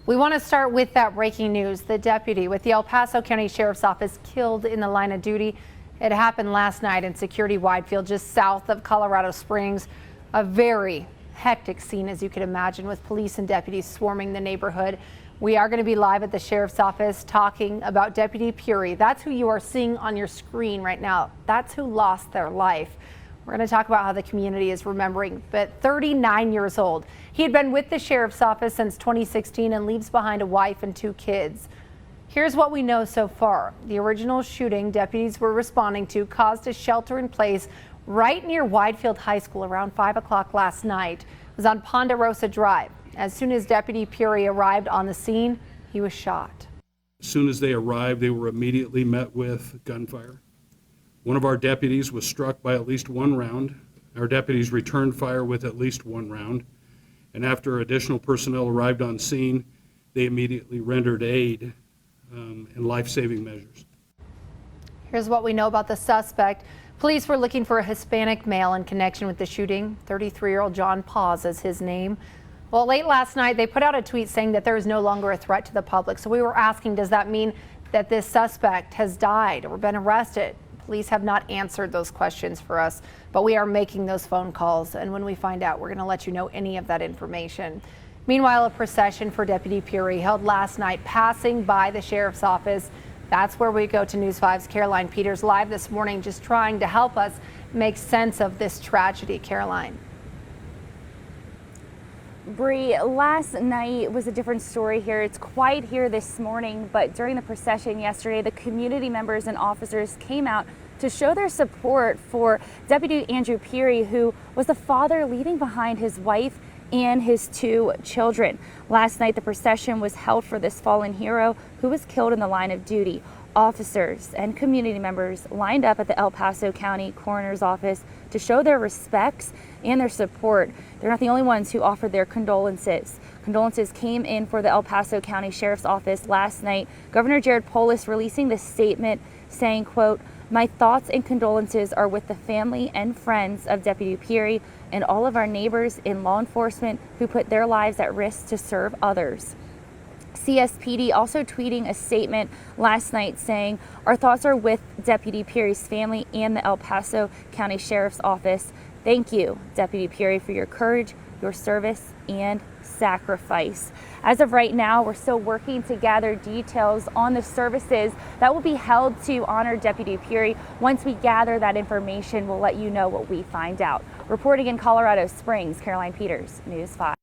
We want to start with that breaking news. The deputy with the El Paso County Sheriff's Office killed in the line of duty. It happened last night in Security Widefield, just south of Colorado Springs. A very hectic scene, as you can imagine, with police and deputies swarming the neighborhood. We are going to be live at the Sheriff's Office talking about Deputy Puri. That's who you are seeing on your screen right now. That's who lost their life. We're going to talk about how the community is remembering, but 39 years old. He had been with the Sheriff's Office since 2016 and leaves behind a wife and 2 kids. Here's what we know so far. The original shooting deputies were responding to caused a shelter in place right near Widefield High School around 5 o'clock last night. It was on Ponderosa Drive. As soon as Deputy Puri arrived on the scene, he was shot. As soon as they arrived, they were immediately met with gunfire. One of our deputies was struck by at least 1 round. Our deputies returned fire with at least 1 round. And after additional personnel arrived on scene, they immediately rendered aid and life-saving measures. Here's what we know about the suspect. Police were looking for a Hispanic male in connection with the shooting. 33-year-old John Paso is his name. Well, late last night, they put out a tweet saying that there is no longer a threat to the public. So we were asking, does that mean that this suspect has died or been arrested? Police have not answered those questions for us, but we are making those phone calls. And when we find out, we're going to let you know any of that information. Meanwhile, a procession for Deputy Puri held last night passing by the Sheriff's Office. That's where we go to News 5's Caroline Peters live this morning, just trying to help us make sense of this tragedy. Caroline. Bree, last night was a different story here. It's quiet here this morning, but during the procession yesterday, the community members and officers came out to show their support for Deputy Andrew Puri, who was the father leaving behind his wife and his 2 children. Last night, the procession was held for this fallen hero who was killed in the line of duty. Officers and community members lined up at the El Paso County Coroner's Office to show their respects and their support. They're not the only ones who offered their condolences. Condolences came in for the El Paso County Sheriff's Office last night. Governor Jared Polis releasing this statement saying, quote, "My thoughts and condolences are with the family and friends of Deputy Puri and all of our neighbors in law enforcement who put their lives at risk to serve others." CSPD also tweeting a statement last night saying, "Our thoughts are with Deputy Puri's family and the El Paso County Sheriff's Office. Thank you, Deputy Puri, for your courage, your service, and sacrifice." As of right now, we're still working to gather details on the services that will be held to honor Deputy Puri. Once we gather that information, we'll let you know what we find out. Reporting in Colorado Springs, Caroline Peters, News 5.